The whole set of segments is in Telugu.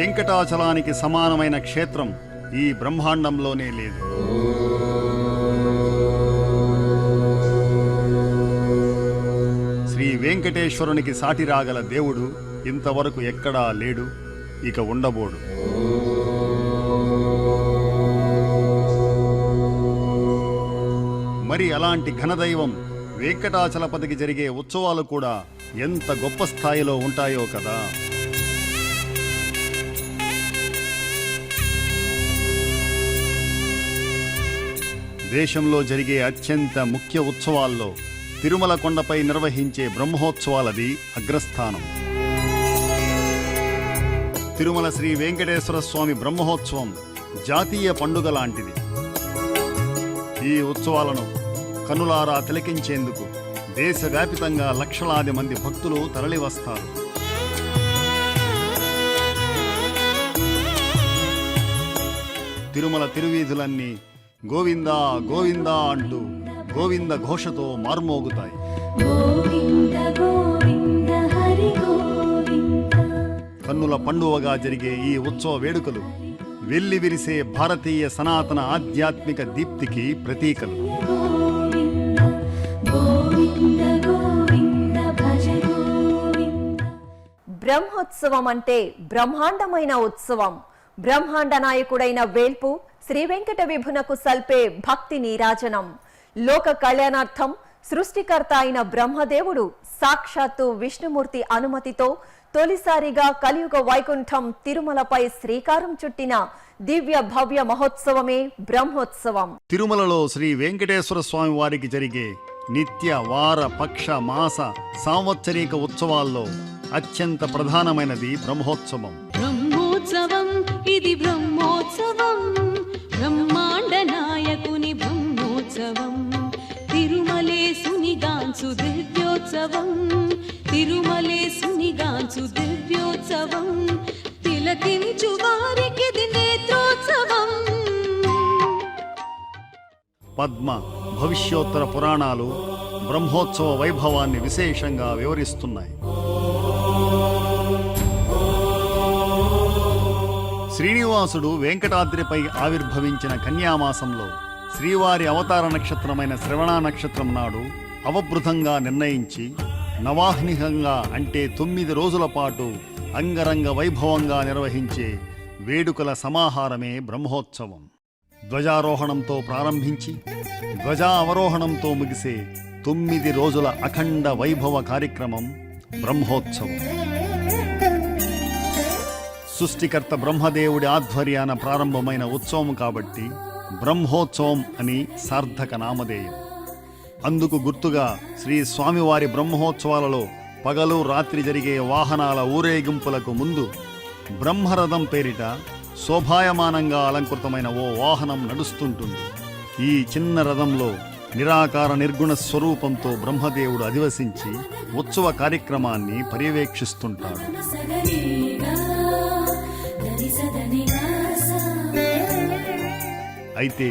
వెంకటాచలానికి సమానమైన క్షేత్రం ఈ బ్రహ్మాండంలోనే లేదు. శ్రీ వెంకటేశ్వరునికి సాటి రాగల దేవుడు ఇంతవరకు ఎక్కడా లేడు, ఇక ఉండబోడు. మరి అలాంటి ఘనదైవం వెంకటాచలపతికి జరిగే ఉత్సవాలు కూడా ఎంత గొప్ప స్థాయిలో ఉంటాయో కదా. దేశంలో జరిగే అత్యంత ముఖ్య ఉత్సవాల్లో తిరుమల కొండపై నిర్వహించే బ్రహ్మోత్సవాలది అగ్రస్థానం. తిరుమల శ్రీ వెంకటేశ్వర స్వామి బ్రహ్మోత్సవం జాతీయ పండుగ లాంటిది. ఈ ఉత్సవాలను కనులారా తిలకించేందుకు దేశవ్యాపితంగా లక్షలాది మంది భక్తులు తరలివస్తారు. తిరుమల తిరువీధులన్నీ గోవిందా గోవిందా అంటూ గోవింద ఘోషతో మార్మోగుతాయి. కన్నుల పండువగా జరిగే ఈ ఉత్సవ వేడుకలు వెల్లి విరిసే భారతీయ సనాతన ఆధ్యాత్మిక దీప్తికి ప్రతీకలు. బ్రహ్మోత్సవం అంటే బ్రహ్మాండమైన ఉత్సవం. బ్రహ్మాండ నాయకుడైన వేల్పు శ్రీ వెంకట విభునకు సల్పే భక్తి నీరాజనం. లోక కళ్యాణార్థం సృష్టికర్త అయిన బ్రహ్మదేవుడు సాక్షాత్తు విష్ణుమూర్తి అనుమతితో తొలిసారిగా కలియుగ వైకుంఠం తిరుమలపై శ్రీకారం చుట్టిన దివ్య భవ్య మహోత్సవమే బ్రహ్మోత్సవం. తిరుమలలో శ్రీ వెంకటేశ్వర స్వామి వారికి జరిగే నిత్య వార పక్ష మాస సాంవత్సరిక ఉత్సవాల్లో అత్యంత ప్రధానమైనది బ్రహ్మోత్సవం. బ్రహ్మోత్సవం ఇది బ్రహ్మోత్సవం, బ్రహ్మాండ నాయకుని బ్రహ్మోత్సవం. తిరుమలేసునిగాంచు దివ్యోత్సవం, తిరుమలేసునిగాంచు దివ్యోత్సవం. తిలకించు వారికి నేత్రోత్సవం. పద్మ భవిష్యోత్తర పురాణాలు బ్రహ్మోత్సవ వైభవాన్ని విశేషంగా వివరిస్తున్నాయి. శ్రీనివాసుడు వెంకటాద్రిపై ఆవిర్భవించిన కన్యామాసంలో శ్రీవారి అవతార నక్షత్రమైన శ్రవణ నక్షత్రం నాడు అవబృతంగా నిర్ణయించి నవాహ్నికంగా అంటే 9 రోజుల పాటు అంగరంగ వైభవంగా నిర్వహించే వేడుకల సమాహారమే బ్రహ్మోత్సవం. ధ్వజారోహణంతో ప్రారంభించి ధ్వజా అవరోహణంతో ముగిసే 9 రోజుల అఖండ వైభవ కార్యక్రమం బ్రహ్మోత్సవం. సృష్టికర్త బ్రహ్మదేవుడి ఆధ్వర్యాన ప్రారంభమైన ఉత్సవం కాబట్టి బ్రహ్మోత్సవం అని సార్థక నామధేయం. అందుకు గుర్తుగా శ్రీ స్వామివారి బ్రహ్మోత్సవాలలో పగలు రాత్రి జరిగే వాహనాల ఊరేగింపులకు ముందు బ్రహ్మరథం పేరిట శోభాయమానంగా అలంకృతమైన ఓ వాహనం నడుస్తుంటుంది. ఈ చిన్న రథంలో నిరాకార నిర్గుణ స్వరూపంతో బ్రహ్మదేవుడు అధివసించి ఉత్సవ కార్యక్రమాన్ని పర్యవేక్షిస్తుంటాడు. అయితే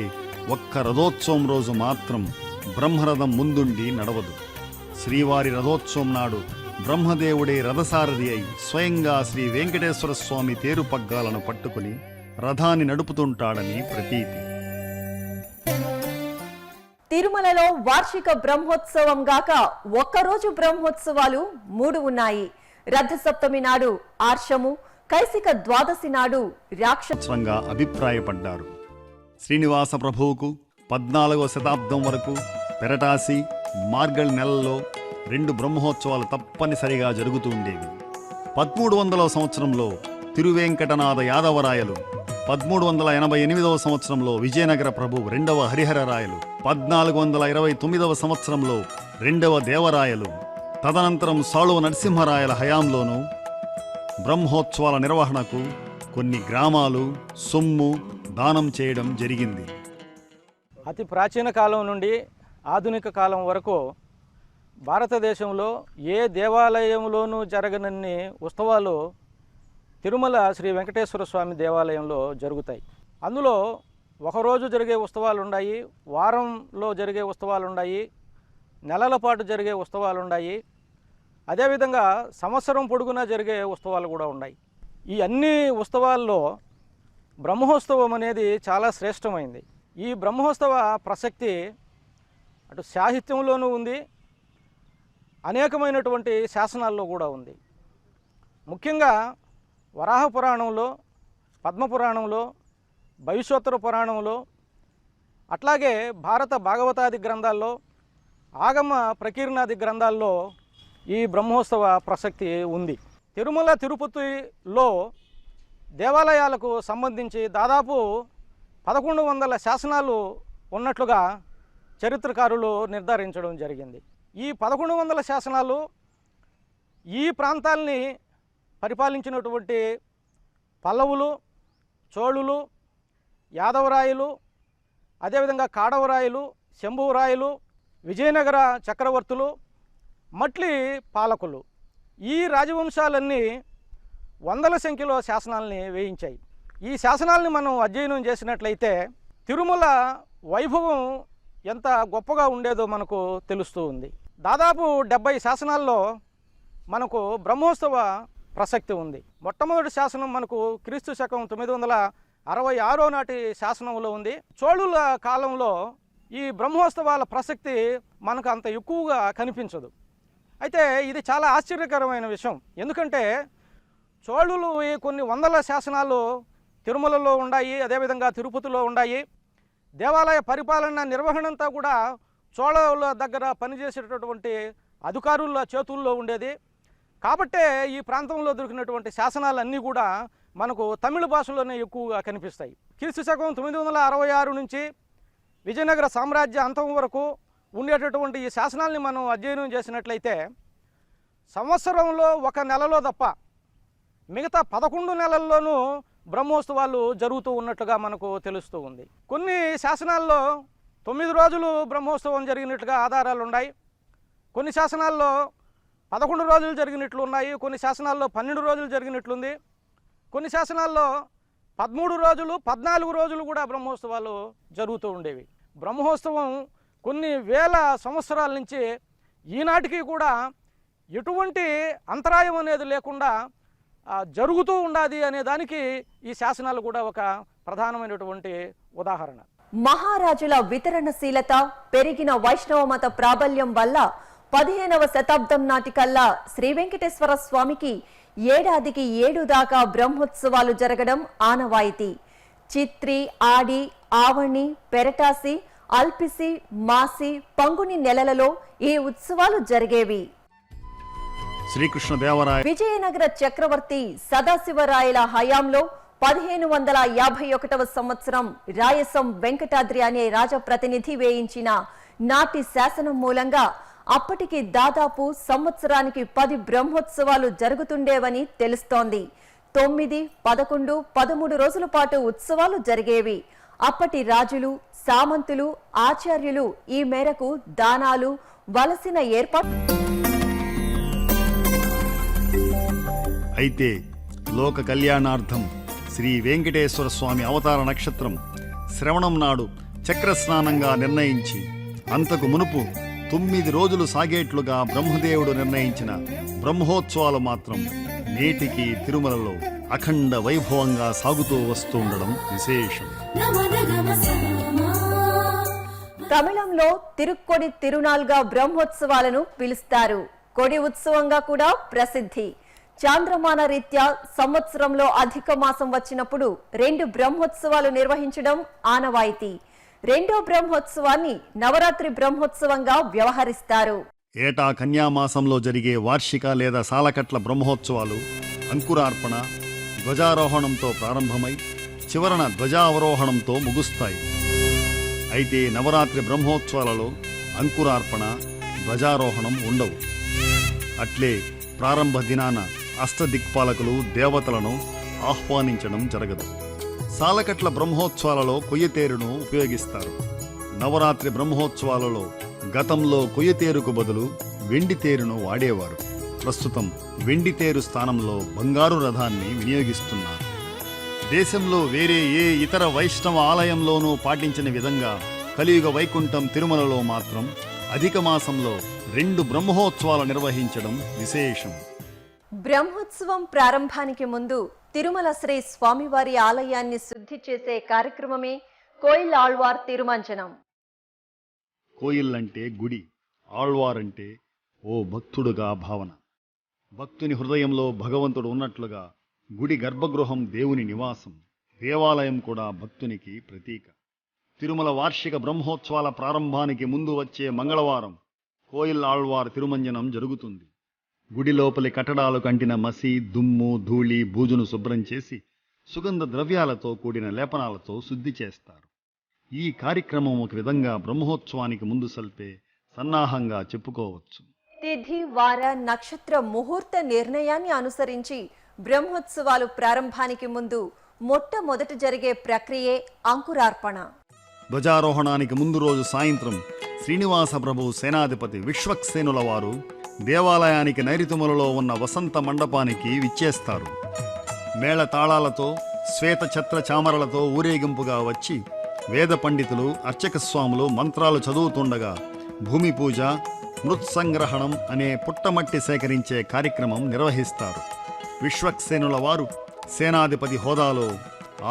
ఒక్క రథోత్సవం రోజు మాత్రం బ్రహ్మరథం ముందుండి నడవదు. శ్రీవారి రథోత్సవం నాడు బ్రహ్మదేవుడే రథసారథి అయి స్వయంగా శ్రీ వెంకటేశ్వర స్వామి తేరు పగ్గాలను పట్టుకుని రథాన్ని నడుపుతుంటాడని ప్రతీతి. తిరుమలలో వార్షిక బ్రహ్మోత్సవం గాక ఒక్కరోజు బ్రహ్మోత్సవాలు 3 ఉన్నాయి. రథసప్తమి నాడు ఆర్షము, కైసిక ద్వాదశి నాడు రాక్షసంగా అభిప్రాయపడ్డారు. శ్రీనివాస ప్రభువుకు 14వ శతాబ్దం వరకు పెరటాసి, మార్గళి నెలల్లో 2 బ్రహ్మోత్సవాలు తప్పనిసరిగా జరుగుతూ ఉండేవి. 1300వ సంవత్సరంలో తిరువేంకటనాథ యాదవరాయలు, 1388వ సంవత్సరంలో విజయనగర ప్రభు 2వ హరిహరరాయలు, 1429వ సంవత్సరంలో 2వ దేవరాయలు, తదనంతరం సాళువ నరసింహరాయల హయాంలోనూ బ్రహ్మోత్సవాల నిర్వహణకు కొన్ని గ్రామాలు సొమ్ము దానం చేయడం జరిగింది. అతి ప్రాచీన కాలం నుండి ఆధునిక కాలం వరకు భారతదేశంలో ఏ దేవాలయంలోనూ జరగనన్ని ఉత్సవాలు తిరుమల శ్రీ వెంకటేశ్వర స్వామి దేవాలయంలో జరుగుతాయి. అందులో ఒకరోజు జరిగే ఉత్సవాలు ఉన్నాయి, వారంలో జరిగే ఉత్సవాలు ఉన్నాయి, నెలల పాటు జరిగే ఉత్సవాలు ఉన్నాయి, అదేవిధంగా సంవత్సరం పొడుగునా జరిగే ఉత్సవాలు కూడా ఉన్నాయి. ఈ అన్ని ఉత్సవాల్లో బ్రహ్మోత్సవం అనేది చాలా శ్రేష్టమైంది. ఈ బ్రహ్మోత్సవ ప్రసక్తి అటు సాహిత్యంలోనూ ఉంది, అనేకమైనటువంటి శాసనాల్లో కూడా ఉంది. ముఖ్యంగా వరాహ పురాణంలో, పద్మపురాణంలో, భవిష్యోత్తర పురాణంలో, అట్లాగే భారత భాగవతాది గ్రంథాల్లో, ఆగమ ప్రకీర్ణాది గ్రంథాల్లో ఈ బ్రహ్మోత్సవ ప్రసక్తి ఉంది. తిరుమల తిరుపతిలో దేవాలయాలకు సంబంధించి దాదాపు 1100 శాసనాలు ఉన్నట్లుగా చరిత్రకారులు నిర్ధారించడం జరిగింది. ఈ 1100 శాసనాలు ఈ ప్రాంతాల్ని పరిపాలించినటువంటి పల్లవులు, చోళులు, యాదవరాయలు, అదేవిధంగా కాడవరాయలు, శంభువరాయలు, విజయనగర చక్రవర్తులు, మట్లి పాలకులు, ఈ రాజవంశాలన్నీ వందల సంఖ్యలో శాసనాలని వేయించాయి. ఈ శాసనాలని మనం అధ్యయనం చేసినట్లయితే తిరుమల వైభవం ఎంత గొప్పగా ఉండేదో మనకు తెలుస్తూ ఉంది. దాదాపు 70 శాసనాల్లో మనకు బ్రహ్మోత్సవ ప్రసక్తి ఉంది. మొట్టమొదటి శాసనం మనకు క్రీస్తు శకం 966 నాటి శాసనంలో ఉంది. చోళుల కాలంలో ఈ బ్రహ్మోత్సవాల ప్రసక్తి మనకు అంత ఎక్కువగా కనిపించదు. అయితే ఇది చాలా ఆశ్చర్యకరమైన విషయం. ఎందుకంటే చోళులు కొన్ని వందల శాసనాలు తిరుమలలో ఉన్నాయి, అదేవిధంగా తిరుపతిలో ఉన్నాయి. దేవాలయ పరిపాలన నిర్వహణ అంతా కూడా చోళుల దగ్గర పనిచేసేటటువంటి అధికారుల చేతుల్లో ఉండేది. కాబట్టే ఈ ప్రాంతంలో దొరికినటువంటి శాసనాలన్నీ కూడా మనకు తమిళ భాషలోనే ఎక్కువగా కనిపిస్తాయి. క్రీస్తు శకం 966 నుంచి విజయనగర సామ్రాజ్య అంతం వరకు ఉండేటటువంటి ఈ శాసనాల్ని మనం అధ్యయనం చేసినట్లయితే సంవత్సరంలో 1 నెలలో తప్ప మిగతా 11 నెలల్లోనూ బ్రహ్మోత్సవాలు జరుగుతూ ఉన్నట్లుగా మనకు తెలుస్తూ ఉంది. కొన్ని శాసనాల్లో 9 రోజులు బ్రహ్మోత్సవం జరిగినట్లుగా ఆధారాలు ఉన్నాయి. కొన్ని శాసనాల్లో 11 రోజులు జరిగినట్లు ఉన్నాయి. కొన్ని శాసనాల్లో 12 రోజులు జరిగినట్లుంది. కొన్ని శాసనాల్లో 13 రోజులు, 14 రోజులు కూడా బ్రహ్మోత్సవాలు జరుగుతూ ఉండేవి. బ్రహ్మోత్సవం కొన్ని వేల సంవత్సరాల నుంచి ఈనాటికి కూడా ఎటువంటి అంతరాయం అనేది లేకుండా జరుగుతూ ఉండాది అనే దానికి ఈ శాసనాలు కూడా ఒక ప్రధానమైనటువంటి ఉదాహరణ. మహారాజుల వితరణశీలత, పెరిగిన వైష్ణవ మత ప్రాబల్యం వల్ల 15వ శతాబ్దం నాటికల్లా శ్రీ వెంకటేశ్వర స్వామికి ఏడాదికి 7 దాకా బ్రహ్మోత్సవాలు జరగడం ఆనవాయితీ. చిత్రి, ఆడి, ఆవణి, పెరటాసి, అల్పిసి, మాసి, పంగుని నెలలలో ఈ ఉత్సవాలు జరిగేవి. శ్రీకృష్ణదేవరాయ విజయనగర చక్రవర్తి సదాశివరాయల హయాంలో 1551వ సంవత్సరం రాయసం వెంకటాద్రి అనే రాజప్రతినిధి వేయించిన నాటి శాసనం మూలంగా అప్పటికి దాదాపు సంవత్సరానికి 10 బ్రహ్మోత్సవాలు జరుగుతుండేవని తెలుస్తోంది. 9, 11, 13 రోజుల పాటు ఉత్సవాలు జరిగేవి. అప్పటి రాజులు, సామంతులు, ఆచార్యులు ఈ మేరకు దానాలు, వలసిన ఏర్పాటు. అయితే లోక కళ్యాణార్థం శ్రీ వెంకటేశ్వర స్వామి అవతార నక్షత్రం శ్రవణం నాడు చక్రస్నానంగా నిర్ణయించి అంతకు మునుపు 9 రోజులు సాగేట్లుగా బ్రహ్మదేవుడు నిర్ణయించిన బ్రహ్మోత్సవాలు మాత్రం నేటికి తిరుమలలో అఖండ వైభవంగా సాగుతూ వస్తుండడం విశేషం. తమిళంలో తిరుక్కొడి తిరునాళ్గా బ్రహ్మోత్సవాలను పిలుస్తారు. కొడి ఉత్సవంగా కూడా ప్రసిద్ధి. చాంద్రమాన రీత్యా సంవత్సరంలో అధిక మాసం వచ్చినప్పుడు 2 బ్రహ్మోత్సవాలు నిర్వహించడం ఆనవాయితీ. 2వ బ్రహ్మోత్సవాన్ని నవరాత్రి బ్రహ్మోత్సవంగా వ్యవహరిస్తారు. ఏటా కన్యామాసంలో జరిగే వార్షిక లేదా సాలకట్ల బ్రహ్మోత్సవాలు అంకురార్పణ, ధ్వజారోహణంతో ప్రారంభమై చివరన ధ్వజావరోహణంతో ముగుస్తాయి. అయితే నవరాత్రి బ్రహ్మోత్సవాలలో అంకురార్పణ, ధ్వజారోహణం ఉండవు. అట్లే ప్రారంభ దినాన అష్టదిక్పాలకులు దేవతలను ఆహ్వానించడం జరగదు. సాలకట్ల బ్రహ్మోత్సవాలలో కొయ్యతేరును ఉపయోగిస్తారు. నవరాత్రి బ్రహ్మోత్సవాలలో గతంలో కొయ్యతేరుకు బదులు వెండి తేరును వాడేవారు. ప్రస్తుతం వెండి తేరు స్థానంలో బంగారు రథాన్ని వినియోగిస్తున్నారు. దేశంలో వేరే ఏ ఇతర వైష్ణవ ఆలయంలోనూ పాటించిన విధంగా కలియుగ వైకుంఠం తిరుమలలో మాత్రం అధిక మాసంలో 2 బ్రహ్మోత్సవాలు నిర్వహించడం విశేషం. బ్రహ్మోత్సవం ప్రారంభానికి ముందు తిరుమల శ్రీ స్వామివారి ఆలయాన్ని శుద్ధి చేసే కార్యక్రమమే కోయిల్ ఆళ్వార్ తిరుమంజనం. కోయిల్ అంటే గుడి, ఆళ్వార్ అంటే ఓ భక్తుడుగా భావన. భక్తుని హృదయంలో భగవంతుడు ఉన్నట్లుగా గుడి గర్భగృహం దేవుని నివాసం, దేవాలయం కూడా భక్తునికి ప్రతీక. తిరుమల వార్షిక బ్రహ్మోత్సవాల ప్రారంభానికి ముందు వచ్చే మంగళవారం కోయిల్ ఆళ్వార్ తిరుమంజనం జరుగుతుంది. గుడి లోపలి కట్టడాలు కంటిన మసి, దుమ్ము, ధూళి, బూజును శుభ్రం చేసి సుగంధ ద్రవ్యాలతో కూడిన లేపనాలతో శుద్ధి చేస్తారు. ఈ కార్యక్రమం ఒక విధంగా బ్రహ్మోత్సవానికి ముందు సల్పే సన్నాహంగా చెప్పుకోవచ్చు. తిథి, వార, నక్షత్ర, ముహూర్త నిర్ణయాన్ని అనుసరించి బ్రహ్మోత్సవాలు ప్రారంభానికి ముందు మొట్టమొదట జరిగే ప్రక్రియే అంకురార్పణ. ధ్వజారోహణానికి ముందు రోజు సాయంత్రం శ్రీనివాస ప్రభు సేనాధిపతి విశ్వక్సేనుల వారు దేవాలయానికి నైరుతిములలో ఉన్న వసంత మండపానికి విచ్చేస్తారు. మేళ తాళాలతో, శ్వేత ఛత్ర చామరలతో ఊరేగింపుగా వచ్చి వేద పండితులు, అర్చక స్వాములు మంత్రాలు చదువుతుండగా భూమి పూజ, మృత్సంగ్రహణం అనే పుట్టమట్టి సేకరించే కార్యక్రమం నిర్వహిస్తారు. విశ్వక్సేనుల వారు సేనాధిపతి హోదాలో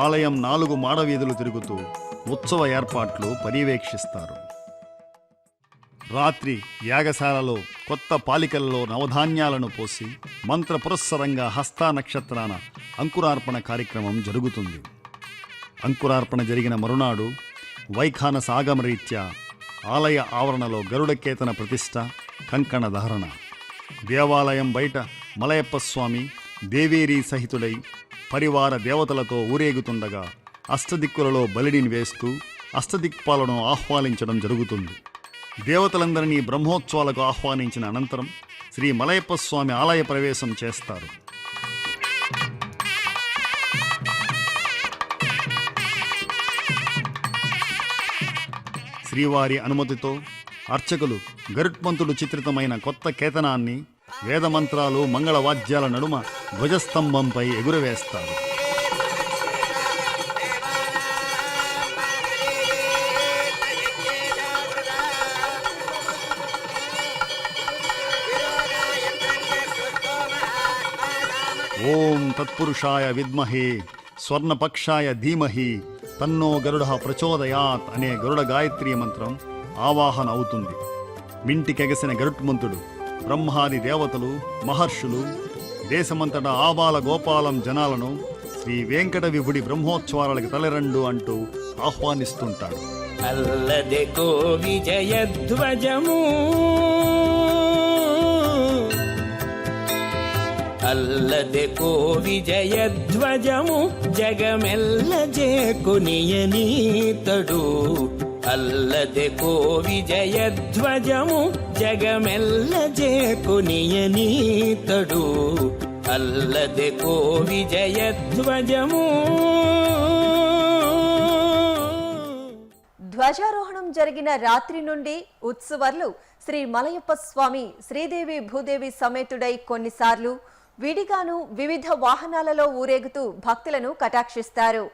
ఆలయం 4 మాడవీధులు తిరుగుతూ ఉత్సవ ఏర్పాట్లు పర్యవేక్షిస్తారు. రాత్రి యాగశాలలో కొత్త పాలికలలో నవధాన్యాలను పోసి మంత్ర పురస్సరంగా హస్తా నక్షత్రాన అంకురార్పణ కార్యక్రమం జరుగుతుంది. అంకురార్పణ జరిగిన మరునాడు వైఖానస ఆగమరీత్యా ఆలయ ఆవరణలో గరుడకేతన ప్రతిష్ఠ, కంకణ ధారణ. దేవాలయం బయట మలయప్ప స్వామి దేవేరీ సహితుడై పరివార దేవతలతో ఊరేగుతుండగా అష్టదిక్కులలో బలిడిని వేస్తూ అష్టదిక్పాలను ఆహ్వానించడం జరుగుతుంది. దేవతలందరినీ బ్రహ్మోత్సవాలకు ఆహ్వానించిన అనంతరం శ్రీ మలయప్ప స్వామి ఆలయ ప్రవేశం చేస్తారు. శ్రీవారి అనుమతితో అర్చకులు గరుత్మంతుడు చిత్రితమైన కొత్త కేతనాన్ని వేదమంత్రాలు, మంగళవాద్యాల నడుమ ధ్వజస్తంభంపై ఎగురవేస్తారు. ఓం తత్పురుషాయ విద్మహే స్వర్ణపక్షాయ ధీమహి తన్నో గరుడ ప్రచోదయాత్ అనే గరుడ గాయత్రీ మంత్రం ఆవాహన అవుతుంది. మింటికెగసిన గరుత్మంతుడు బ్రహ్మాది దేవతలు, మహర్షులు, దేశమంతటా ఆబాల గోపాలం జనాలను శ్రీ వెంకట విభుడి బ్రహ్మోత్సవాలకు తలరండు అంటూ ఆహ్వానిస్తుంటాడు. అల్లదెకో విజయధ్వజము, అల్లదెకో విజయధ్వజము, జగమెల్ల జేకునియనీతడు. అల్లదెకో విజయధ్వజము, జగమెల్ల జేకునియనీతడు. అల్లదెకో విజయధ్వజము. ధ్వజారోహణం జరిగిన రాత్రి నుండి ఉత్సవర్లు శ్రీ మలయప్ప స్వామి శ్రీదేవి భూదేవి సమేతుడై కొన్నిసార్లు విడిగాను వివిధ వాహనాలలో ఊరేగుతూ భక్తులను కటాక్షిస్తారు.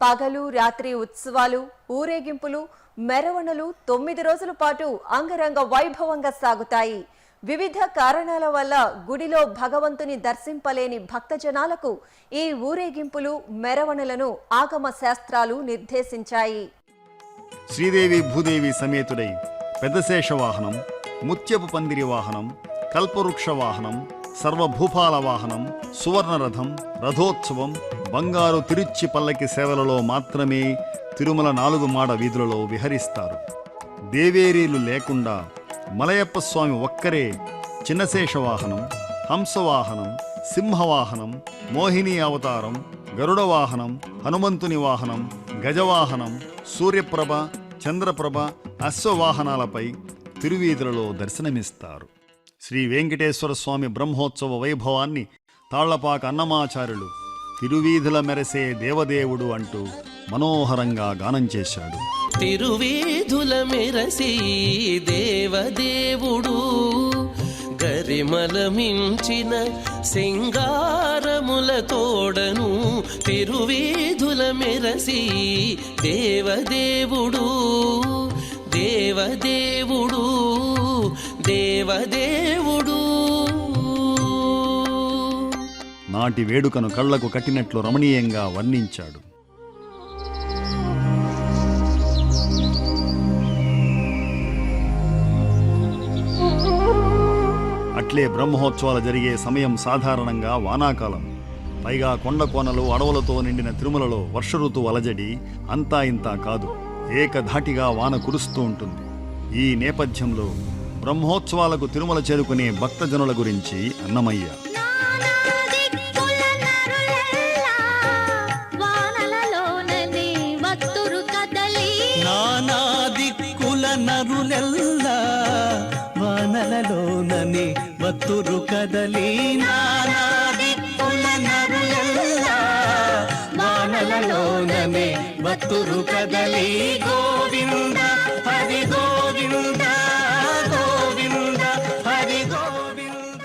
పగలు రాత్రి ఉత్సవాలు, ఊరేగింపులు, మెరవణులు 9 రోజుల పాటు అంగరంగ వైభవంగా సాగుతాయి. వివిధ కారణాల వల్ల గుడిలో భగవంతుని దర్శింపలేని భక్తజనాలకు ఈ ఊరేగింపులు, మెరవణులను ఆగమ శాస్త్రాలు నిర్దేశించాయి. శ్రీదేవి భూదేవి సమేతుడై పెద్దశేష వాహనం, ముత్యపు పందిరి వాహనం, కల్పవృక్ష వాహనం, సర్వభూపాల వాహనం, సువర్ణరథం, రథోత్సవం, బంగారు తిరుచి పల్లకి సేవలలో మాత్రమే తిరుమల 4 మాడ వీధులలో విహరిస్తారు. దేవేరీలు లేకుండా మలయప్ప స్వామి ఒక్కరే చిన్నశేష వాహనం, హంసవాహనం, సింహవాహనం, మోహిని అవతారం, గరుడ వాహనం, హనుమంతుని వాహనం, గజవాహనం, సూర్యప్రభ, చంద్రప్రభ, అశ్వవాహనాలపై తిరువీధులలో దర్శనమిస్తారు. శ్రీ వెంకటేశ్వర స్వామి బ్రహ్మోత్సవ వైభవాన్ని తాళ్లపాక అన్నమాచార్యులు తిరువీధుల మెరసే దేవదేవుడు అంటూ మనోహరంగా గానం చేశాడు. తిరువీధుల మెరసి దేవదేవుడు, గరిమల మించిన సింగారముల తోడను. తిరువీధుల మెరసి దేవదేవుడు, దేవదేవుడు, దేవదేవుడు. నాటి వేడుకను కళ్లకు కట్టినట్లు రమణీయంగా వర్ణించాడు. అట్లే బ్రహ్మోత్సవాలు జరిగే సమయం సాధారణంగా వానాకాలం. పైగా కొండ కోనలు అడవులతో నిండిన తిరుమలలో వర్ష ఋతువు అలజడి అంతా ఇంతా కాదు, ఏకధాటిగా వాన కురుస్తూ ఉంటుంది. ఈ నేపథ్యంలో బ్రహ్మోత్సవాలకు తిరుమల చేరుకునే భక్తజనుల గురించి అన్నమయ్య. నానా దిక్కుల నరులెల్లా వానలలోననే వత్తురు కదలి, నానా దిక్కుల నరులెల్లా వానలలోననే వత్తురు కదలి. గోవింద హరి గోవింద గోవింద హరి గోవింద.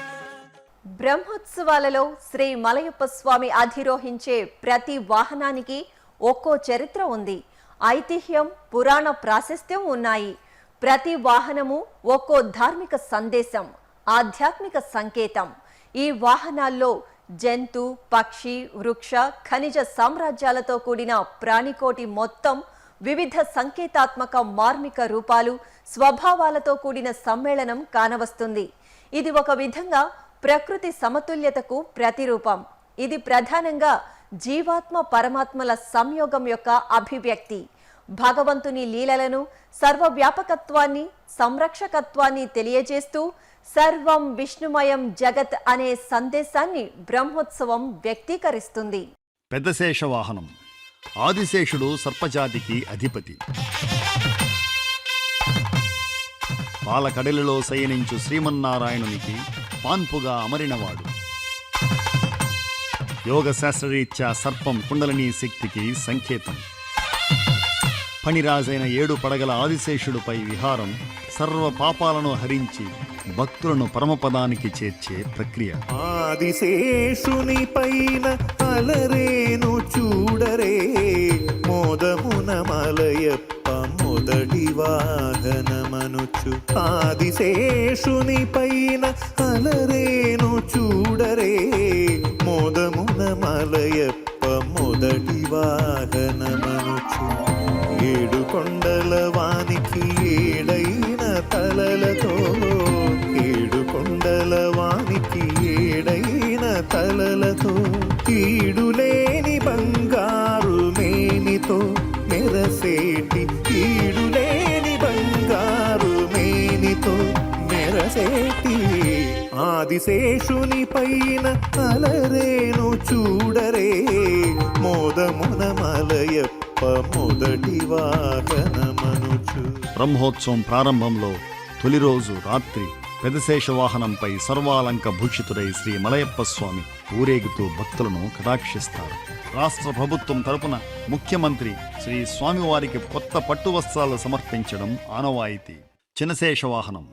బ్రహ్మోత్సవాలలో శ్రీ మలయప్ప స్వామి అధిరోహించే ప్రతి వాహనానికి ఒక్కో చరిత్ర ఉంది. ఐతిహ్యం, పురాణ ప్రాశస్త్యం ఉన్నాయి. ప్రతి వాహనము ఒక్కో ధార్మిక సందేశం, ఆధ్యాత్మిక సంకేతం. ఈ వాహనాల్లో జంతు, పక్షి, వృక్ష, ఖనిజ సామ్రాజ్యాలతో కూడిన ప్రాణికోటి మొత్తం వివిధ సంకేతాత్మక మార్మిక రూపాలు, స్వభావాలతో కూడిన సమ్మేళనం కానవస్తుంది. ఇది ఒక విధంగా ప్రకృతి సమతుల్యతకు ప్రతిరూపం. ఇది ప్రధానంగా జీవాత్మ పరమాత్మల సంయోగం యొక్క అభివ్యక్తి. భగవంతుని లీలలను, సర్వవ్యాపకత్వాన్ని, సంరక్షకత్వాన్ని తెలియజేస్తూ సర్వం విష్ణుమయం జగత్ అనే సందేశాన్ని బ్రహ్మోత్సవం వ్యక్తీకరిస్తుంది. పెద్దశేష వాహనం. ఆదిశేషుడు సర్పజాతికి అధిపతి. పాలకడలిలో శయనించు శ్రీమన్నారాయణునికి పాన్పుగా అమరినవాడు. యోగ శాస్త్రరీత్యా సర్పం కుండలినీ శక్తికి సంకేతం. ఫణిరాజైన 7 పడగల ఆదిశేషుడిపై విహారం సర్వ పాపాలను హరించి భక్తులను పరమపదానికి చేర్చే ప్రక్రియ. ఆదిశేషుని పైన అలరేను చూడరే, మోదమున మలయప్ప మొదటి వాహనమనుచు. ఆదిశేషుని పైన అలరేను చూడరే, మోదమున మలయప్ప మొదటి వాహనమనుచు. 7 కొండల వానికి 7 తలలతో, 7 కొండల వానికి 7 తలలతో, ఈడులేని బంగారు మేనితో మెరసేటి, ఈడులేని బంగారు మేనితో మెరసేటి ఆదిశేషుని పైన అలరేను చూడరే, మోదమున మలయప్ప మొదటి వాహనమనుచు. బ్రహ్మోత్సవం ప్రారంభంలో తొలి రోజు రాత్రి పెదశేష వాహనంపై సర్వాలంక భూషితుడై శ్రీ మలయప్ప స్వామి ఊరేగుతూ భక్తులను కటాక్షిస్తారు. రాష్ట్ర ప్రభుత్వం తరపున ముఖ్యమంత్రి శ్రీ స్వామివారికి కొత్త పట్టు వస్త్రాలు సమర్పించడం ఆనవాయితీ. చినశేష వాహనం.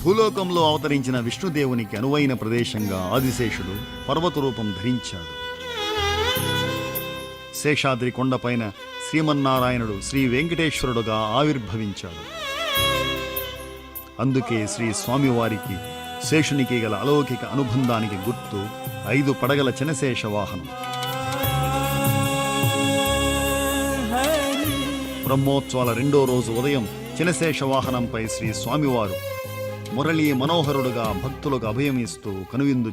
భూలోకంలో అవతరించిన విష్ణుదేవునికి అనువైన ప్రదేశంగా ఆదిశేషుడు పర్వత రూపం ధరించాడు. శేషాద్రి కొండపైన శ్రీమన్నారాయణుడు శ్రీ వెంకటేశ్వరుడుగా ఆవిర్భవించాడు. అందుకే శ్రీ స్వామివారికి శేషునికి గల అలౌకిక అనుబంధానికి గుర్తు 5 పడగల చినశేష వాహనం. బ్రహ్మోత్సవాల 2వ రోజు ఉదయం చినశేష వాహనంపై శ్రీ స్వామివారు మురళీ మనోహరుడుగా భక్తులకు అభయమిస్తూ కనువిందు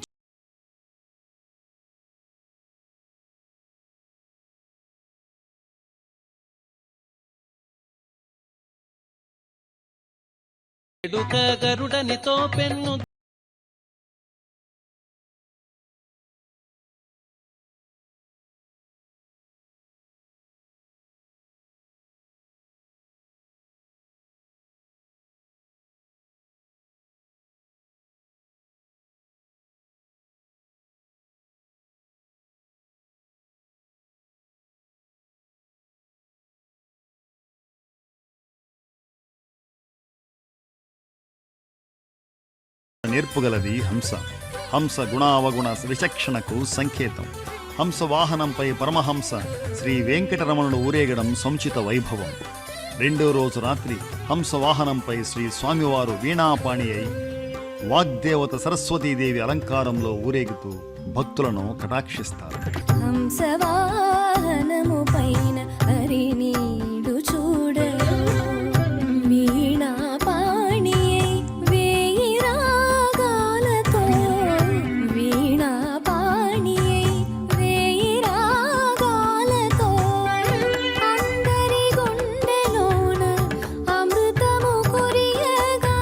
గరుడనితో పెన్ను నేర్పుగలది హంస. హంస గుణావగుణ విచక్షణకు సంకేతం. హంస వాహనంపై పరమహంస శ్రీ వెంకటరమణుడు ఊరేగడం సముచిత వైభవం. 2వ రోజు రాత్రి హంస వాహనంపై శ్రీ స్వామివారు వీణాపాణి అయి వాగ్దేవత సరస్వతీదేవి అలంకారంలో ఊరేగుతూ భక్తులను కటాక్షిస్తారు. హంసవాహనము పైన హరినీడు చూడరు వీణా పాణియై వేయి రాగాలతో వీణా పాణియై వేయి రాగాలతో అందరి గుండెలోన అమృతము కురియగా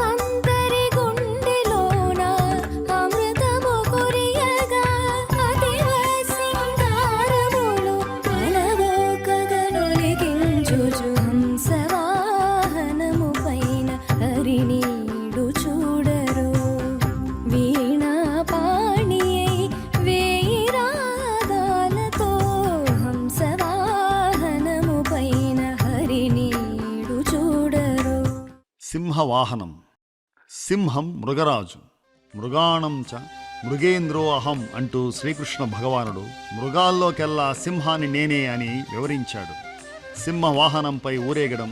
అందరి గుండెలోన అమృతము కురియగా అతివ సింగారములు అలవోకగనొలికించుచు హంసవాహనము పైన హరినీడు చూడరు వీణా పాణియై వేయి రాగాలతో హంసవాహనము పైన హరినీడు చూడరు. సింహవాహనం. సింహం మృగరాజు. మృగాణం చ మృగేంద్రో అహం అంటూ శ్రీకృష్ణ భగవానుడు మృగాల్లోకెల్లా సింహాన్ని నేనే అని వివరించాడు. సింహవాహనంపై ఊరేగడం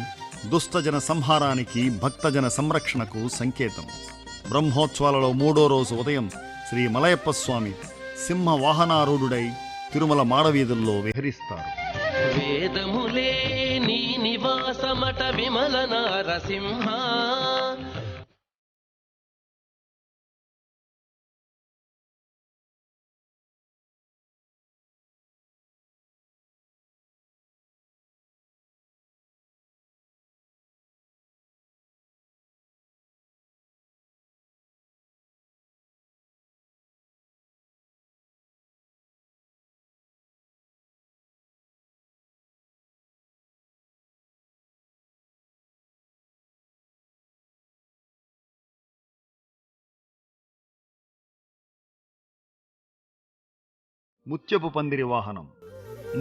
దుష్టజన సంహారానికి, భక్తజన సంరక్షణకు సంకేతం. బ్రహ్మోత్సవాలలో 3వ రోజు ఉదయం శ్రీ మలయప్ప స్వామి సింహవాహనారూఢుడై తిరుమల మాడవీధుల్లో విహరిస్తారు. వేదములే నీ నివాసమట విమల నారసింహ ముత్యపు పందిరి వాహనం.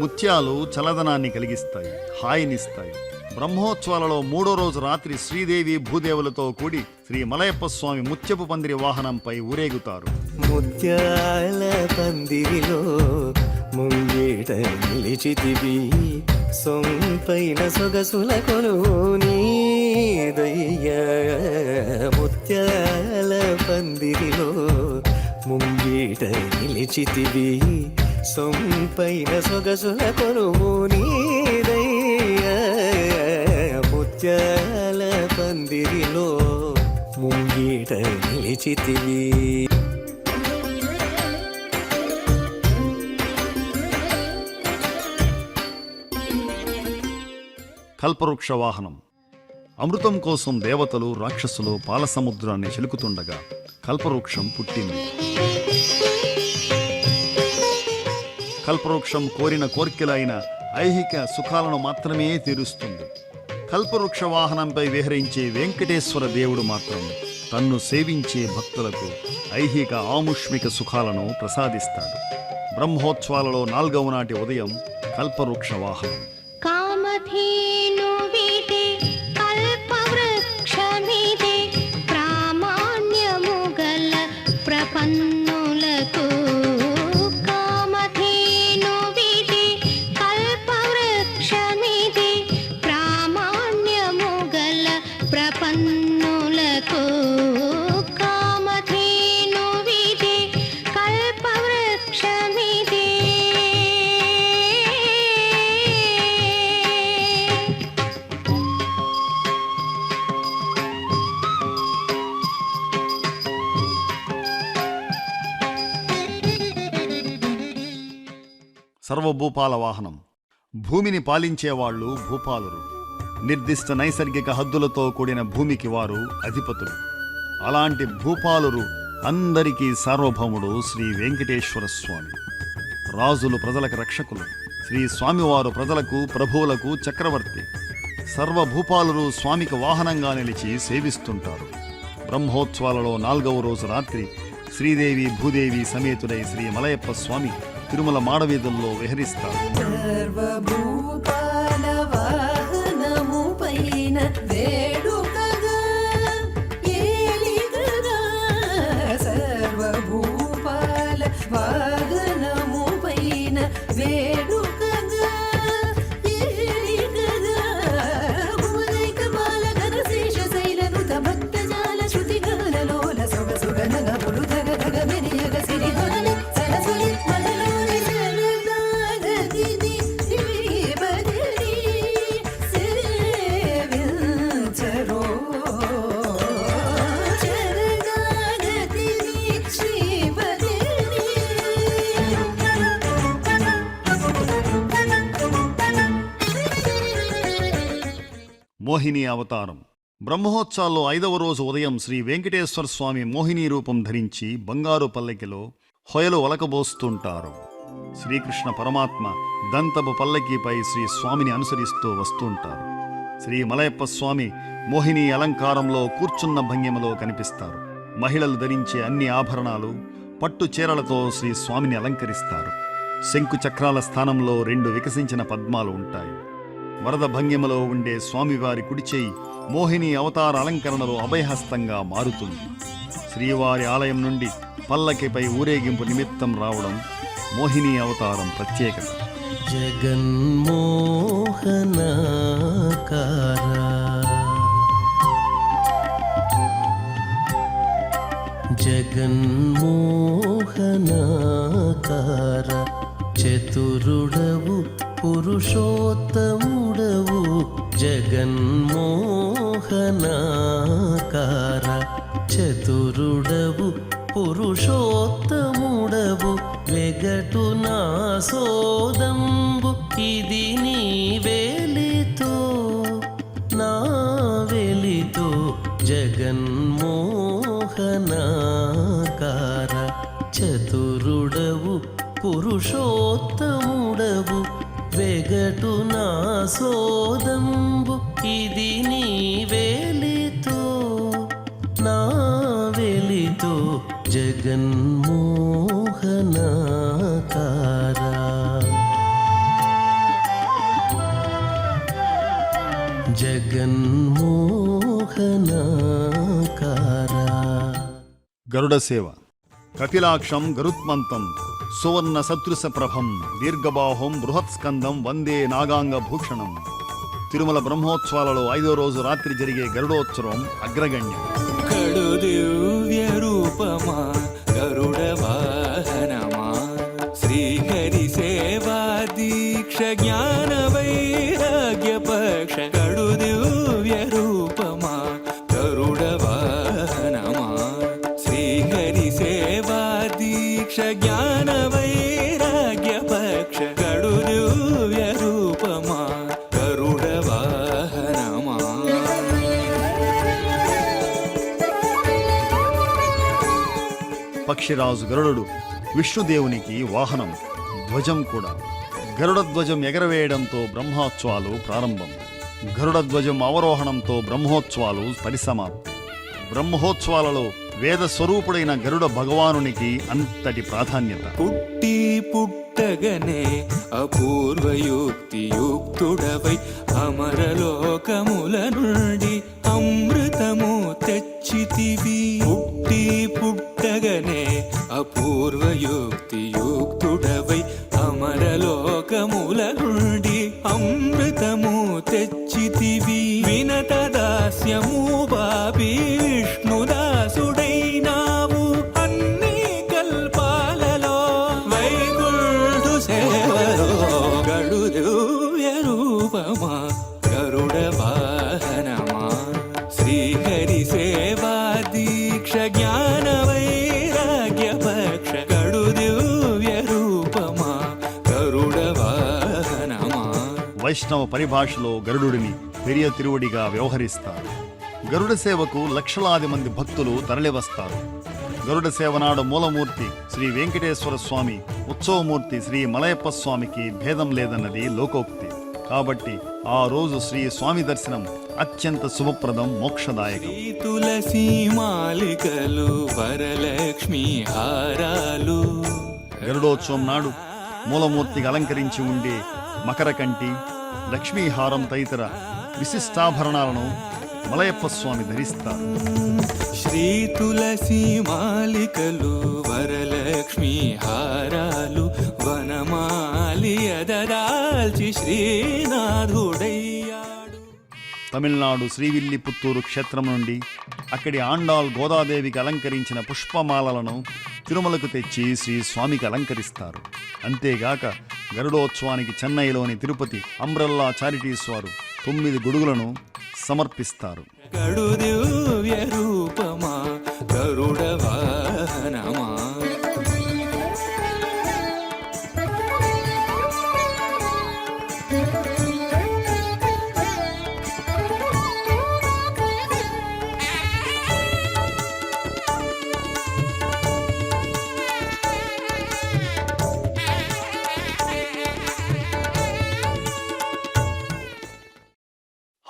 ముత్యాలు చలదనాన్ని కలిగిస్తాయి, హాయినిస్తాయి. బ్రహ్మోత్సవాలలో 3వ రోజు రాత్రి శ్రీదేవి భూదేవులతో కూడి శ్రీ మలయప్ప స్వామి ముత్యపు పందిరి వాహనంపై ఊరేగుతారు. ముత్యాల పందిరిలో ముంగేట నిలిచితివి సొంపైన సొగసుల కొలువు నీదయ్యా. ముత్యాల పందిరిలో ముంగేట నిలిచితివి సొంపైన సొగసుల కొలువు నీదయ్యా. ముత్యాల పందిరిలో ముంగేట నిలిచితివి. కల్పవృక్ష వాహనం. అమృతం కోసం దేవతలు, రాక్షసులు పాలసముద్రాన్ని చిలుకుతుండగా కల్పవృక్షం పుట్టింది. కల్పవృక్షం కోరిన కోర్కెలైన ఐహిక సుఖాలను మాత్రమే తీరుస్తుంది. కల్పవృక్ష వాహనంపై విహరించే వెంకటేశ్వర దేవుడు మాత్రం తన్ను సేవించే భక్తులకు ఐహిక ఆముష్మిక సుఖాలను ప్రసాదిస్తాడు. బ్రహ్మోత్సవాలలో 4వ నాటి ఉదయం కల్పవృక్ష వాహనం. కామధేను వీటే కల్పవృక్షమిదే ప్రామాణ్యము గల ప్రపన్నులకు. కామధేను వీటే కల్పవృక్షమిదే ప్రామాణ్యము గల ప్రపన్నులకు. కామధేను వీటే కల్పవృక్షమిదే. సర్వభూపాల వాహనం. భూమిని పాలించేవాళ్లు భూపాలురు. నిర్దిష్ట నైసర్గిక హద్దులతో కూడిన భూమికి వారు అధిపతులు. అలాంటి భూపాలురు అందరికీ సార్వభౌముడు శ్రీ వెంకటేశ్వర స్వామి. రాజులు ప్రజలకు రక్షకులు. శ్రీ స్వామివారు ప్రజలకు, ప్రభువులకు చక్రవర్తి. సర్వభూపాలురు స్వామికి వాహనంగా నిలిచి సేవిస్తుంటారు. బ్రహ్మోత్సవాలలో 4వ రోజు రాత్రి శ్రీదేవి భూదేవి సమేతుడై శ్రీ మలయప్ప స్వామి తిరుమల మాడవీధుల్లో విహరిస్తారు. సర్వభూపాల వాహనము పైన వేడుకగా ఏలికగా. సర్వభూపాల వాహనము పైన వేడుకగా ఏలికగా. మోహిని అవతారం. బ్రహ్మోత్సవాల్లో 5వ రోజు ఉదయం శ్రీ వెంకటేశ్వర స్వామి మోహిని రూపం ధరించి బంగారు పల్లకిలో హొయలు ఒలకబోస్తుంటారు. శ్రీకృష్ణ పరమాత్మ దంతపు పల్లకీపై శ్రీ స్వామిని అనుసరిస్తూ వస్తుంటారు. శ్రీ మలయప్ప స్వామి మోహిని అలంకారంలో కూర్చున్న భంగిమలో కనిపిస్తారు. మహిళలు ధరించే అన్ని ఆభరణాలు పట్టు చీరలతో శ్రీ స్వామిని అలంకరిస్తారు. శంకు చక్రాల స్థానంలో 2 వికసించిన పద్మాలు ఉంటాయి. వరద భంగిమలో ఉండే స్వామివారి కుడిచేయి మోహిని అవతార అలంకరణలో అభయహస్తంగా మారుతుంది. శ్రీవారి ఆలయం నుండి పల్లకిపై ఊరేగింపు నిమిత్తం రావడం మోహిని అవతారం ప్రత్యేకత. జగన్మోహనాకారా జగన్మోహనాకార చతురుడవు పురుషోత్తముడవు జగన్మోహనాకార చతురుడవు పురుషోత్తముడవు వెగటు నా సోదంబు ఇది నీ వేలితో నా వెలితో జగన్మోహనాకార చతురుడవు పురుషోత్తముడవు వెగటు నా సోదంబు ఇది నీ వేలితో నా వెలితో జగన్మోహనాకార. జగన్మోహనాకార. గరుడ సేవ. కపిలాక్షం గరుత్మంతం సువర్ణ సదృశ ప్రభం దీర్ఘబాహుం బృహత్స్కందం వందే నాగాంగ భూషణం. తిరుమల బ్రహ్మోత్సవాలలో 5వ రోజు రాత్రి జరిగే గరుడోత్సవం అగ్రగణ్యం. కడు దివ్య రూపమా గరుడ వాహనమా శ్రీహరి సేవా దీక్ష జ్ఞాన వైరాగ్య పక్ష కడు దివ్య రూపమా గరుడ వాహనమా శ్రీహరి సేవా దీక్ష జ్ఞాన వైరాగ్య పక్ష కడు దివ్య రూపమా గరుడ వాహనమా. పక్షిరాజు గరుడు విష్ణుదేవునికి వాహనం, ధ్వజం కూడా. గరుడ ధ్వజం ఎగరవేయడంతో బ్రహ్మోత్సవాలు ప్రారంభం. గరుడ ధ్వజం అవరోహణంతో బ్రహ్మోత్సవాలు పరిసమాప్తి. బ్రహ్మోత్సవాలలో వేద స్వరూపుడైన గరుడ భగవానునికి అంతటి ప్రాధాన్యత. పుట్టి పుట్టగనే అపూర్వయుక్తియుక్తుడవై అమరలోకముల నుండి అమృతము తెచ్చితివి. పుట్టి పుట్టగనే అపూర్వయుక్తియుక్తుడవై అమరలోకముల నుండి అమృతము తెచ్చితివి. వినత దాస్యము బాబి విష్ణుదాసుడైనావు అన్ని కల్పాలలో వైకుంఠు సేవలో గడు దివ్య రూపమా గరుడ వాహనమా శ్రీహరి సేవా దీక్ష జ్ఞాన వైరాగ్య పక్ష గడు దివ్య రూపమా గరుడ వాహనమా. వైష్ణవ పరిభాషలో గరుడుని పెరియ తిరువడిగా వ్యవహరిస్తారు. గరుడ సేవకు లక్షలాది మంది భక్తులు తరలివస్తారు. గరుడ సేవ నాడు మూలమూర్తి శ్రీ వెంకటేశ్వర స్వామి, ఉత్సవమూర్తి శ్రీ మలయప్ప స్వామికి భేదం లేదన్నది లోకోక్తి. కాబట్టి ఆ రోజు శ్రీ స్వామి దర్శనం అత్యంత శుభప్రదం, మోక్షదాయకం. తులసి మాలికలు వరలక్ష్మి హారాలు. గరుడోత్సవం నాడు మూలమూర్తికి అలంకరించి ఉండే మకరకంటి, లక్ష్మీహారం తదితర విశిష్టాభరణాలను మలయప్ప స్వామి ధరిస్తారు. శ్రీ తులసి మాలికలు వరలక్ష్మి హారాలు వనమాలి అదదాల్చి శ్రీనాథుడయ్యాడు. తమిళనాడు శ్రీవిల్లిపుత్తూరు క్షేత్రం నుండి అక్కడి ఆండాల్ గోదాదేవికి అలంకరించిన పుష్పమాలలను తిరుమలకు తెచ్చి శ్రీ స్వామికి అలంకరిస్తారు. అంతేగాక గరుడోత్సవానికి చెన్నైలోని తిరుపతి అంబ్రెల్లా చారిటీస్ వారు 9 గొడుగులను సమర్పిస్తారు. గడు దివ్య రూపమా గరుడ వాహనమా.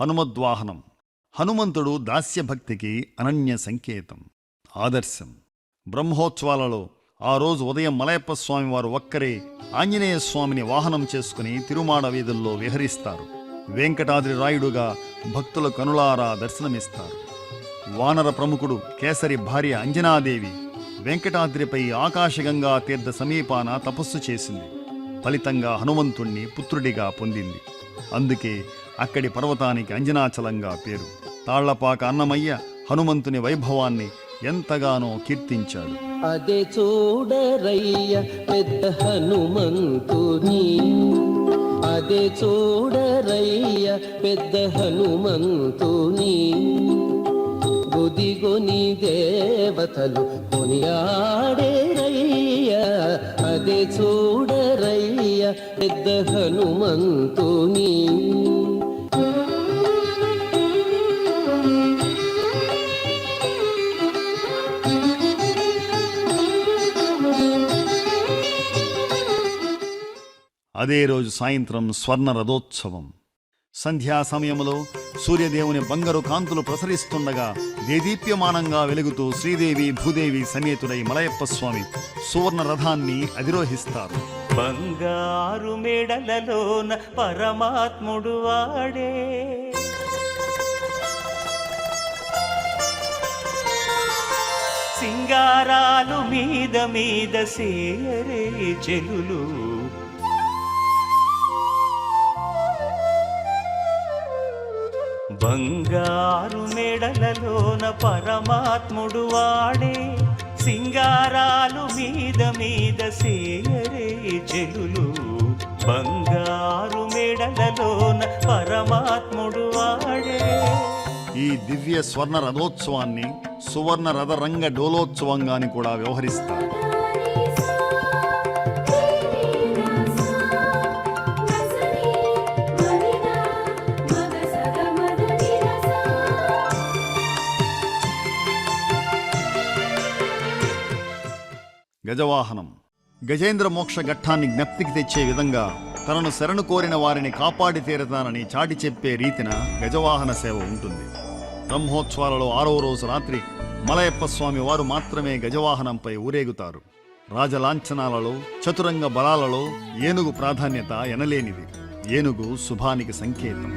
హనుమద్వాహనం. హనుమంతుడు దాస్యభక్తికి అనన్య సంకేతం, ఆదర్శం. బ్రహ్మోత్సవాలలో ఆ రోజు ఉదయం మలయప్ప స్వామి వారు ఒక్కరే ఆంజనేయ స్వామిని వాహనం చేసుకుని తిరుమాడ వీధుల్లో విహరిస్తారు. వెంకటాద్రి రాయుడుగా భక్తుల కనులారా దర్శనమిస్తారు. వానర ప్రముఖుడు కేసరి భార్య అంజనాదేవి వెంకటాద్రిపై ఆకాశగంగా తీర్థ సమీపాన తపస్సు చేసింది. ఫలితంగా హనుమంతుణ్ణి పుత్రుడిగా పొందింది. అందుకే అక్కడి పర్వతానికి అంజనాచలంగా పేరు. తాళ్లపాక అన్నమయ్య హనుమంతుని వైభవాన్ని ఎంతగానో కీర్తించాడు. అదే చూడరయ్య పెద్ద హనుమంతుని, అదే చూడరయ్య పెద్ద హనుమంతుని, గుదిగొని దేవతలు కొనియాడేరయ్య, అదే చూడరయ్య పెద్ద హనుమంతుని. అదే రోజు సాయంత్రం స్వర్ణ రథోత్సవం. సంధ్యా సమయంలో సూర్యదేవుని బంగారు కాంతులు ప్రసరిస్తుండగా దేదీప్యమానంగా వెలుగుతూ శ్రీదేవి భూదేవి సమేతుడై మలయప్ప స్వామి సువర్ణ రథాన్ని అధిరోహిస్తారు. బంగారు మెడలలోన పరమాత్ముడు వాడే, సింగారాలు మీద మీద సేయరే చెలులు, బంగారు మెడలలోన పరమాత్ముడు వాడే, సింగారాలు మీద మీద సేయరే చెలులు, బంగారు మెడలలోన పరమాత్ముడు వాడే. ఈ దివ్య స్వర్ణ రథోత్సవాన్ని సువర్ణ రథరంగ డోలోత్సవంగాని కూడా వ్యవహరిస్తారు. గజవాహనం. గజేంద్ర మోక్ష ఘట్టాన్ని జ్ఞప్తికి తెచ్చే విధంగా తనను శరణు కోరిన వారిని కాపాడి తీరతానని చాటి చెప్పే రీతిన గజవాహన సేవ ఉంటుంది. బ్రహ్మోత్సవాలలో 6వ రోజు రాత్రి మలయప్ప స్వామి వారు మాత్రమే గజవాహనంపై ఊరేగుతారు. రాజలాంఛనాలలో చతురంగ బలాలలో ఏనుగు ప్రాధాన్యత ఎనలేనిది. ఏనుగు శుభానికి సంకేతం.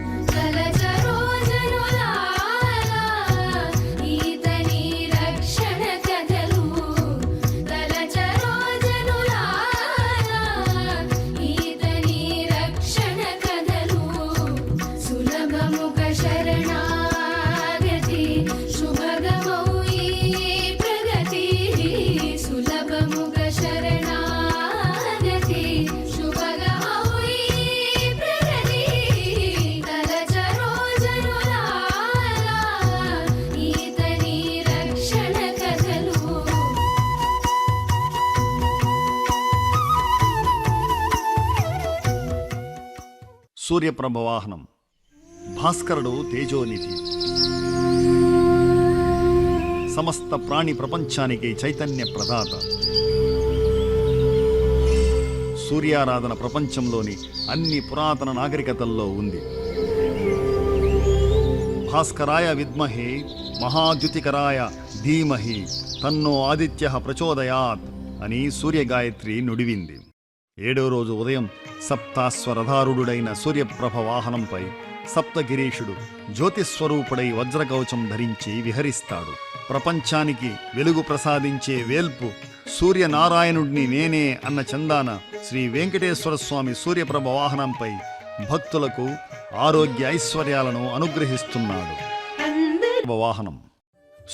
సూర్యప్రభ వాహనం. భాస్కరుడు తేజోనిధి. సమస్త ప్రాణి ప్రపంచానికి చైతన్య ప్రదాత. సూర్యారాధన ప్రపంచంలోని అన్ని పురాతన నాగరికతల్లో ఉంది. భాస్కరాయ విద్మహే మహాద్యుతికరాయ ధీమహి తన్నో ఆదిత్య ప్రచోదయాత్ అని సూర్యగాయత్రి నుడివింది. 7వ రోజు ఉదయం సప్తాశ్వరధారుడైన సూర్యప్రభ వాహనంపై సప్తగిరీషుడు జ్యోతిస్వరూపుడై వజ్రకవచం ధరించి విహరిస్తాడు. ప్రపంచానికి వెలుగు ప్రసాదించే వేల్పు సూర్యనారాయణుడిని నేనే అన్న చందాన శ్రీ వెంకటేశ్వర స్వామి సూర్యప్రభ వాహనంపై భక్తులకు ఆరోగ్య ఐశ్వర్యాలను అనుగ్రహిస్తున్నాడు. వాహనం.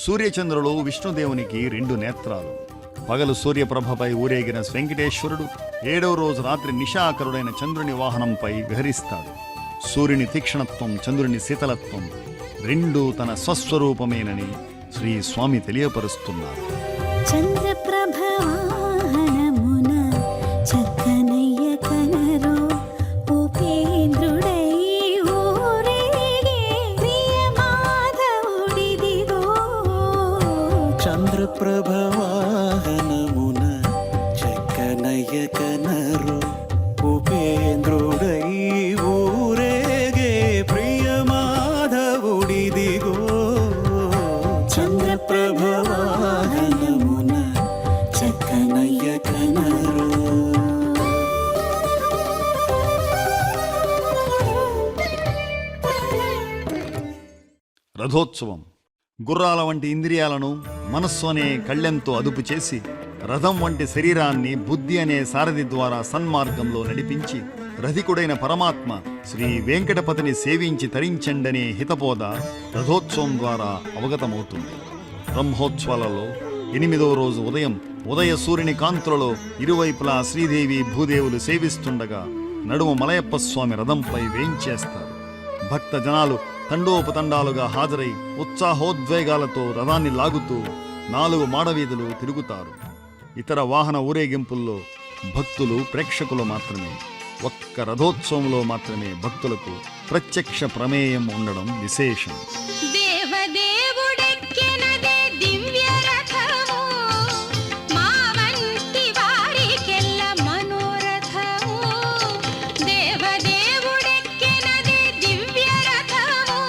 సూర్యచంద్రులు విష్ణుదేవునికి 2 నేత్రాలు. పగలు సూర్యప్రభపై ఊరేగిన వెంకటేశ్వరుడు 7వ రోజు రాత్రి నిశాకరుడైన చంద్రుని వాహనంపై విహరిస్తాడు. సూర్యుని తీక్షణత్వం, చంద్రుని శీతలత్వం రెండూ తన స్వస్వరూపమేనని శ్రీ స్వామి తెలియపరుస్తున్నారు. చంద్రప్రభ వాహనమున చక్కనయ్య కనరో ఉపేంద్రుడై ఊరేగే ప్రియ మాధవుడిదిగో. చంద్రప్రభ వాహనమున చక్కనయ్య కనరో ఉపేంద్రుడై ఊరేగే ప్రియ మాధవుడిదిగో. రథోత్సవం గుర్రాల వంటి ఇంద్రియాలను మనస్సు అనే కళ్ళెంతో అదుపు చేసి రథం వంటి శరీరాన్ని బుద్ధి అనే సారథి ద్వారా సన్మార్గంలో నడిపించి రథికుడైన పరమాత్మ శ్రీ వెంకటపతిని సేవించి తరించండనే హితబోధ రథోత్సవం ద్వారా అవగతమవుతుంది. బ్రహ్మోత్సవాలలో 8వ రోజు ఉదయ సూర్యుని కాంతులలో ఇరువైపులా శ్రీదేవి భూదేవులు సేవిస్తుండగా నడుమ మలయప్ప స్వామి రథంపై వేంచేస్తారు. భక్త జనాలు తండోపతండాలుగా హాజరై ఉత్సాహోద్వేగాలతో రథాన్ని లాగుతూ 4 మాడవీధులు తిరుగుతారు. ఇతర వాహన ఊరేగింపుల్లో భక్తులు ప్రేక్షకులు మాత్రమే. ఒక్క రథోత్సవంలో మాత్రమే భక్తులకు ప్రత్యక్ష ప్రమేయం ఉండడం విశేషం. దేవదేవుడెక్కినదే దివ్య రథము మా వంటి వారికెల్ల మనోరథము దేవదేవుడెక్కినదే దివ్య రథము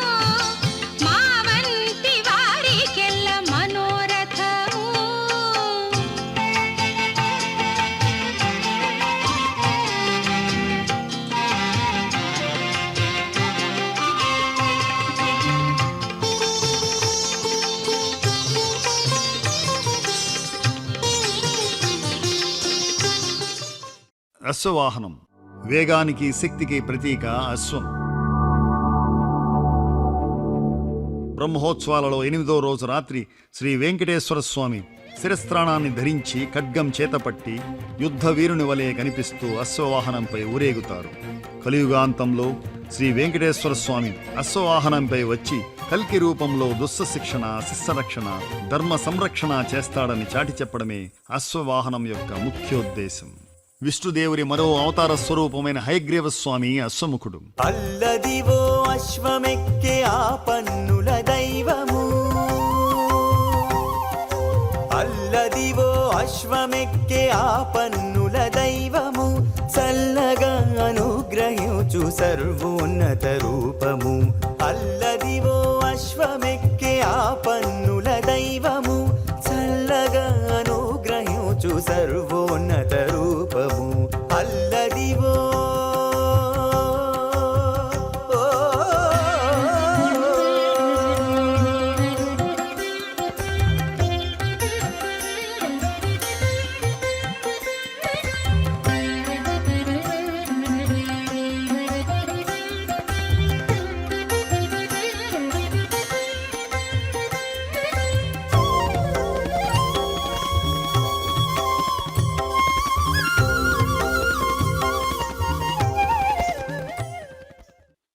మా వంటి వారికెల్ల మనోరథము అశ్వవాహనం వేగానికి శక్తికి ప్రతీక అశ్వం. బ్రహ్మోత్సవాలలో 8వ రోజు రాత్రి శ్రీ వెంకటేశ్వర స్వామి శిరస్త్రాణాన్ని ధరించి ఖడ్గం చేతపట్టి యుద్ధ వీరుని వలె కనిపిస్తూ అశ్వవాహనంపై ఊరేగుతారు. కలియుగాంతంలో శ్రీ వెంకటేశ్వర స్వామి అశ్వవాహనంపై వచ్చి కల్కి రూపంలో దుష్ట శిక్షణ, శిష్యరక్షణ, ధర్మ సంరక్షణ చేస్తాడని చాటి చెప్పడమే అశ్వవాహనం యొక్క ముఖ్యోద్దేశం. విష్ణుదేవుని మరో అవతార స్వరూపమైన హయగ్రీవ స్వామి అశ్వముఖుడు. అల్లదివో అశ్వమెక్కే ఆ పన్నుల దైవము అల్లదివో అశ్వమెక్కే ఆ పన్నుల దైవము చల్లగా అనుగ్రహించు సర్వోన్నత రూపము అల్లదివో అశ్వమెక్కే ఆ పన్నుల దైవము చల్లగా అనుగ్రహించు సర్వోన్నత రూపము అల్లదివో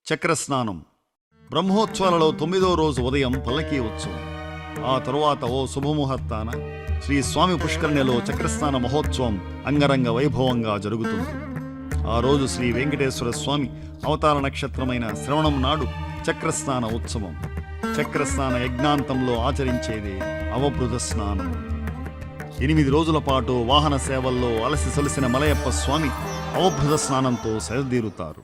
చక్రస్నానం బ్రహ్మోత్సవాలలో 9వ రోజు ఉదయం పల్లకీ ఉత్సవం. ఆ తరువాత ఓ శుభముహూర్తాన శ్రీ స్వామి పుష్కరిణిలో చక్రస్నాన మహోత్సవం అంగరంగ వైభవంగా జరుగుతుంది. ఆ రోజు శ్రీ వెంకటేశ్వర స్వామి అవతార నక్షత్రమైన శ్రవణం నాడు చక్రస్నాన ఉత్సవం. చక్రస్నాన యజ్ఞాంతంలో ఆచరించేది అవబృధ స్నానం. 8 రోజుల పాటు వాహన సేవల్లో అలసి సొలసిన మలయప్ప స్వామి అవబృధ స్నానంతో సరిదీరుతారు.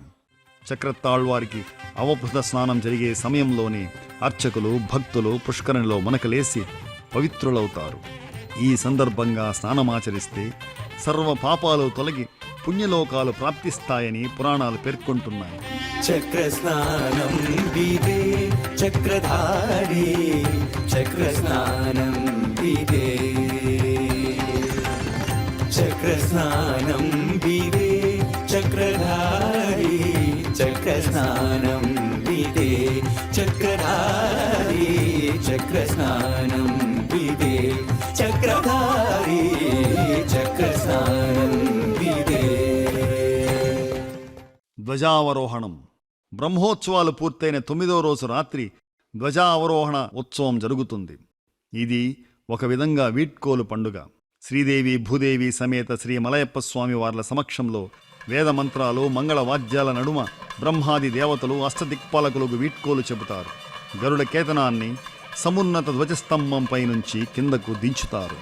చక్రతాళ్వారికి అవబృధ స్నానం జరిగే సమయంలోనే అర్చకులు, భక్తులు పుష్కరిణిలో మునకలేసి పవిత్రులవుతారు. ఈ సందర్భంగా స్నానమాచరిస్తే సర్వ పాపాలు తొలగి పుణ్యలోకాలు ప్రాప్తిస్తాయని పురాణాలు పేర్కొంటున్నాయి. చక్రస్నానం విదే చక్రధారి చక్రస్నానం విదే చక్రస్నానం విదే చక్రధారి చక్రస్నానం విదే చక్రధారి చక్రస్నానం విదే చక్రధారి చక్రస్నానం విదే. ధ్వజావరోహణం బ్రహ్మోత్సవాలు పూర్తయిన 9వ రోజు రాత్రి ధ్వజావరోహణ ఉత్సవం జరుగుతుంది. ఇది ఒక విధంగా వీడ్కోలు పండుగ. శ్రీదేవి భూదేవి సమేత శ్రీ మలయప్ప స్వామి వార్ల సమక్షంలో వేద మంత్రాలు, మంగళ వాద్యాల నడుమ బ్రహ్మాది దేవతలు, అష్టదిక్పాలకులకు వీడ్కోలు చెబుతారు. గరుడ కేతనాన్ని సమున్నత ధ్వజస్తంభంపై నుంచి కిందకు దించుతారు.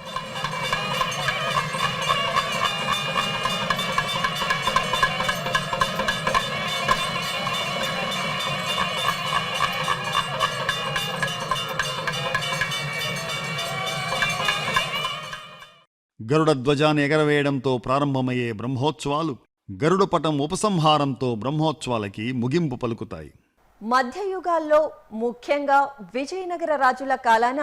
గరుడ ధ్వజాన్ని ఎగరవేయడంతో ప్రారంభమయ్యే బ్రహ్మోత్సవాలు గరుడ పటం ఉపసంహారంతో బ్రహ్మోత్సవాలకి ముగింపు పలుకుతాయి. మధ్యయుగాల్లో ముఖ్యంగా విజయనగర రాజుల కాలాన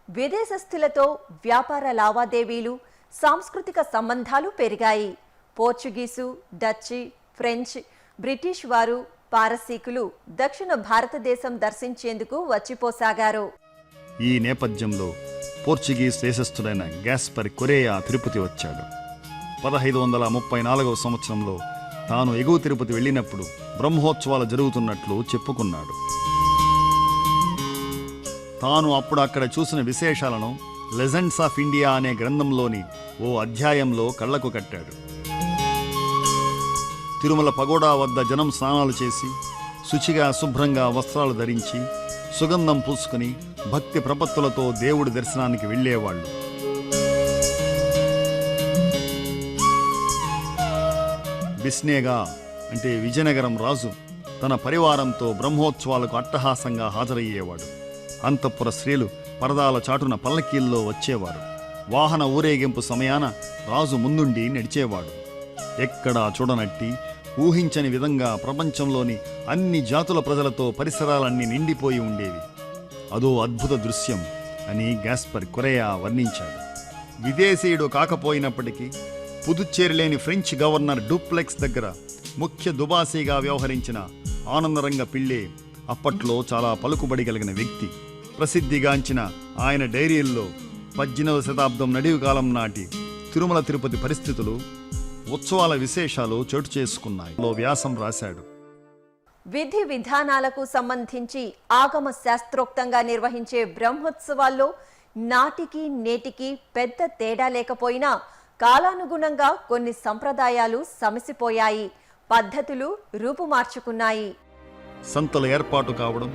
విదేశస్థులతో వ్యాపార లావాదేవీలు, సాంస్కృతిక సంబంధాలు పెరిగాయి. పోర్చుగీసు, డచ్చి, ఫ్రెంచ్, బ్రిటిష్ వారు, పారసీకులు దక్షిణ భారతదేశం దర్శించేందుకు వచ్చిపోసాగారు. ఈ నేపథ్యంలో పోర్చుగీస్ దేశస్థుడైన గ్యాస్పర్ కొరేయా తిరుపతి వచ్చాడు. 1534 సంవత్సరంలో తాను ఎగువ తిరుపతి వెళ్ళినప్పుడు బ్రహ్మోత్సవాలు జరుగుతున్నట్లు చెప్పుకున్నాడు. తాను అప్పుడు అక్కడ చూసిన విశేషాలను లెజెండ్స్ ఆఫ్ ఇండియా అనే గ్రంథంలోని ఓ అధ్యాయంలో కళ్లకు కట్టాడు. తిరుమల పగోడా వద్ద జనం స్నానాలు చేసి శుచిగా శుభ్రంగా వస్త్రాలు ధరించి సుగంధం పూసుకుని భక్తి ప్రపత్తులతో దేవుడి దర్శనానికి వెళ్ళేవాళ్ళు. బిస్నేగా అంటే విజయనగరం రాజు తన పరివారంతో బ్రహ్మోత్సవాలకు అట్టహాసంగా హాజరయ్యేవాడు. అంతఃపుర స్త్రీలు పరదాల చాటున పల్లకీల్లో వచ్చేవారు. వాహన ఊరేగింపు సమయాన రాజు ముందుండి నడిచేవాడు. ఎక్కడా చూడనట్టి ఊహించని విధంగా ప్రపంచంలోని అన్ని జాతుల ప్రజలతో పరిసరాలన్నీ నిండిపోయి ఉండేవి. అదో అద్భుత దృశ్యం అని గ్యాస్పర్ కొరేయా వర్ణించాడు. విదేశీయుడు కాకపోయినప్పటికీ పుదుచ్చేరిలేని ఫ్రెంచ్ గవర్నర్ డూప్లెక్స్ దగ్గర ముఖ్య దుబాసీగా వ్యవహరించిన ఆనందరంగ పిళ్ళే అప్పట్లో చాలా పలుకుబడి కలిగిన వ్యక్తి. ప్రసిద్ధిగాంచిన ఆయన డైరీల్లో 18వ శతాబ్దం నడివి కాలం నాటి తిరుమల తిరుపతి పరిస్థితులు, ఉత్సవాల విశేషాలు చోటు చేసుకున్నాయి. వ్యాసం రాశాడు. విధి విధానాలకు సంబంధించి ఆగమ శాస్త్రోక్తంగా నిర్వహించే బ్రహ్మోత్సవాల్లో నాటికి నేటికి పెద్ద తేడా లేకపోయినా కాలానుగుణంగా కొన్ని సంప్రదాయాలు సమసిపోయాయి, పద్ధతులు రూపుమార్చుకున్నాయి. సంతల ఏర్పాటు కావడం,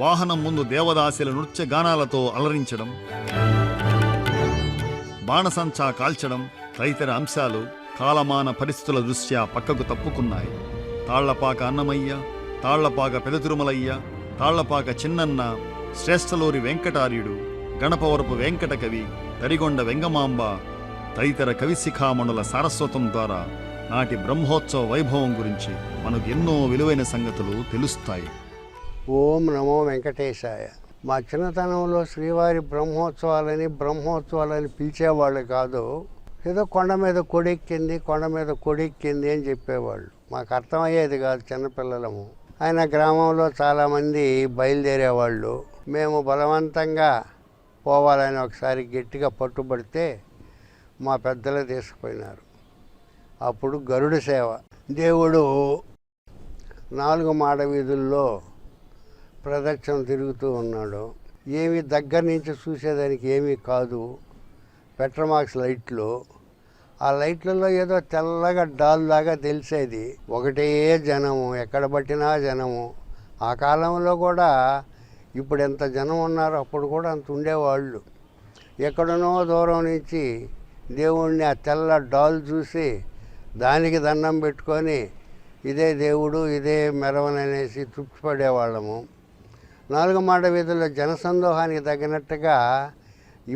వాహనం ముందు దేవదాసుల నృత్య గానాలతో అలరించడం, బాణసంచా కాల్చడం తదితర అంశాలు కాలమాన పరిస్థితుల దృష్ట్యా పక్కకు తప్పుకున్నాయి. తాళ్లపాక అన్నమయ్య, తాళ్లపాక పెద తిరుమలయ్య, తాళ్లపాక చిన్నన్న, శ్రేష్టలూరి వెంకటార్యుడు, గణపవరపు వెంకట కవి, తరిగొండ వెంగమాంబ తదితర కవిశిఖామణుల సారస్వతం ద్వారా నాటి బ్రహ్మోత్సవ వైభవం గురించి మనకు ఎన్నో విలువైన సంగతులు తెలుస్తాయి. ఓం నమో వెంకటేశాయ. మా చిన్నతనంలో శ్రీవారి బ్రహ్మోత్సవాలని పిలిచేవాళ్ళు కాదు. ఏదో కొండ మీద కొడెక్కింది అని చెప్పేవాళ్ళు. మాకు అర్థమయ్యేది కాదు, చిన్నపిల్లలము. ఆయన గ్రామంలో చాలామంది బయలుదేరేవాళ్ళు. మేము బలవంతంగా పోవాలని ఒకసారి గట్టిగా పట్టుబడితే మా పెద్దలు తీసుకుపోయినారు. అప్పుడు గరుడ సేవ. దేవుడు 4 మాడ వీధుల్లో ప్రదక్షిణ తిరుగుతూ ఉన్నాడు. ఏమి దగ్గర నుంచి చూసేదానికి ఏమీ కాదు, పెట్రోమాక్స్ లైట్లు. ఆ లైట్లలో ఏదో తెల్లగా డాల్ లాగా తెలిసేది. ఒకటే జనము, ఎక్కడ పట్టినా జనము. ఆ కాలంలో కూడా ఇప్పుడు ఎంత జనం ఉన్నారో అప్పుడు కూడా అంత ఉండేవాళ్ళు. ఎక్కడనో దూరం నుంచి దేవుణ్ణి ఆ తెల్ల డాల్ చూసి దానికి దండం పెట్టుకొని ఇదే దేవుడు, ఇదే మెరవననేసి తృప్తిపడేవాళ్ళము. 4 మాడ వీధుల్లో జనసందోహానికి తగినట్టుగా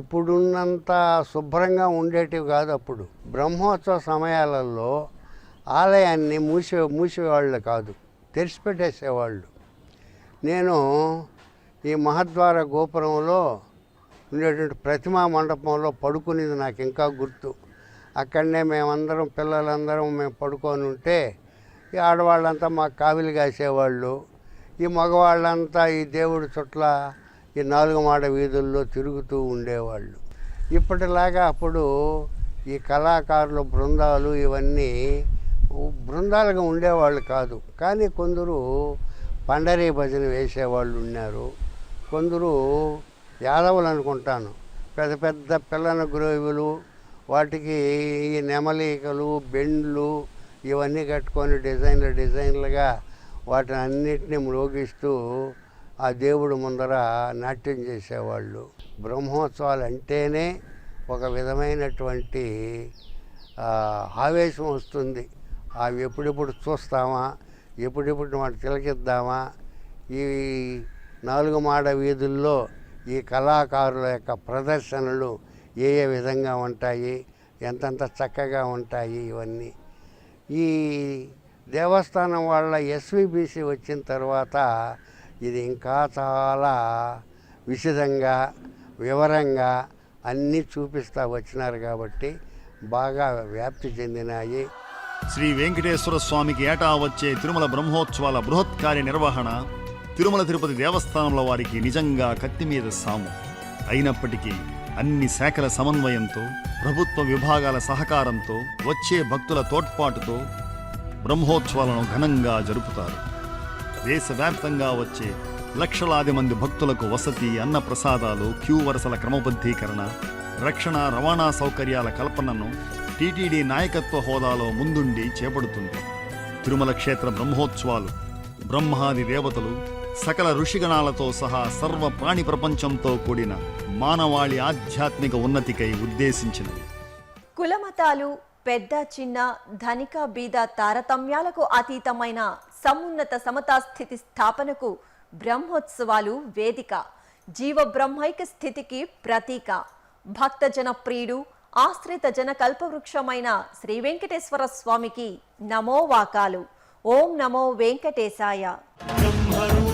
ఇప్పుడున్నంత శుభ్రంగా ఉండేటివి కాదు. అప్పుడు బ్రహ్మోత్సవ సమయాలలో ఆలయాన్ని మూసేవాళ్ళు కాదు, తెరిచిపెట్టేసేవాళ్ళు. నేను ఈ మహద్వార గోపురంలో ఉండేటువంటి ప్రతిమా మండపంలో పడుకునేది నాకు ఇంకా గుర్తు. అక్కడనే మేమందరం పిల్లలందరం మేము పడుకొని ఉంటే ఈ ఆడవాళ్ళంతా మాకు కావిలి కాసేవాళ్ళు. ఈ మగవాళ్ళంతా ఈ దేవుడి చుట్ల ఈ 4 మాడ వీధుల్లో తిరుగుతూ ఉండేవాళ్ళు. ఇప్పటిలాగా అప్పుడు ఈ కళాకారుల బృందాలు ఇవన్నీ బృందాలుగా ఉండేవాళ్ళు కాదు. కానీ కొందరు పండరీ భజన వేసేవాళ్ళు ఉన్నారు. కొందరు యాదవులు అనుకుంటాను, పెద్ద పెద్ద పిల్లన గ్రోవులు, వాటికి ఈ నెమలికలు, బెండ్లు ఇవన్నీ కట్టుకొని డిజైన్లుగా వాటిని అన్నిటినీ మ్రోగిస్తూ ఆ దేవుడు ముందర నాట్యం చేసేవాళ్ళు. బ్రహ్మోత్సవాలు అంటేనే ఒక విధమైనటువంటి ఆవేశం వస్తుంది. అవి ఎప్పుడెప్పుడు చూస్తామా, ఎప్పుడెప్పుడు వాటి తిలకిద్దామా. ఈ 4 మాడ వీధుల్లో ఈ కళాకారుల యొక్క ప్రదర్శనలు ఏ విధంగా ఉంటాయి, ఎంతంత చక్కగా ఉంటాయి. ఇవన్నీ ఈ దేవస్థానం వాళ్ళ ఎస్విబిసి వచ్చిన తర్వాత ఇది ఇంకా చాలా విశదంగా వివరంగా అన్నీ చూపిస్తూ వచ్చినారు కాబట్టి బాగా వ్యాప్తి చెందినాయి. శ్రీ వెంకటేశ్వర స్వామికి ఏటా వచ్చే తిరుమల బ్రహ్మోత్సవాల బృహత్ కార్యనిర్వహణ తిరుమల తిరుపతి దేవస్థానంల వారికి నిజంగా కత్తి మీద సాము. అయినప్పటికీ అన్ని శాఖల సమన్వయంతో, ప్రభుత్వ విభాగాల సహకారంతో, వచ్చే భక్తుల తోడ్పాటుతో బ్రహ్మోత్సవాలను ఘనంగా జరుపుతారు. దేశవ్యాప్తంగా వచ్చే లక్షలాది మంది భక్తులకు వసతి, అన్న ప్రసాదాలు, క్యూ వరుసల క్రమబద్ధీకరణ, రక్షణ, రవాణా సౌకర్యాల కల్పనను టీటీడీ నాయకత్వ హోదాలో ముందుండి చేపడుతుంది. తిరుమల క్షేత్ర బ్రహ్మోత్సవాలు బ్రహ్మాది దేవతలు, సకల ఋషిగణాలతో సహా సర్వ ప్రాణి ప్రపంచంతో కూడిన మానవాళి ఆధ్యాత్మిక ఉన్నతికై ఉద్దేశించినవి. కులమతాలు, పెద్ద చిన్న, ధనిక బీద తారతమ్యాలకు అతీతమైన సమున్నత సమతా స్థితి స్థాపనకు బ్రహ్మోత్సవాలు వేదిక. జీవ బ్రహ్మైక స్థితికి ప్రతీక. భక్తజన ప్రియుడు, ఆశ్రిత జన కల్పవృక్షమైన శ్రీ వెంకటేశ్వర స్వామికి నమో వాకాలు. ఓం నమో వెంకటేశాయ. బ్రహ్మరూప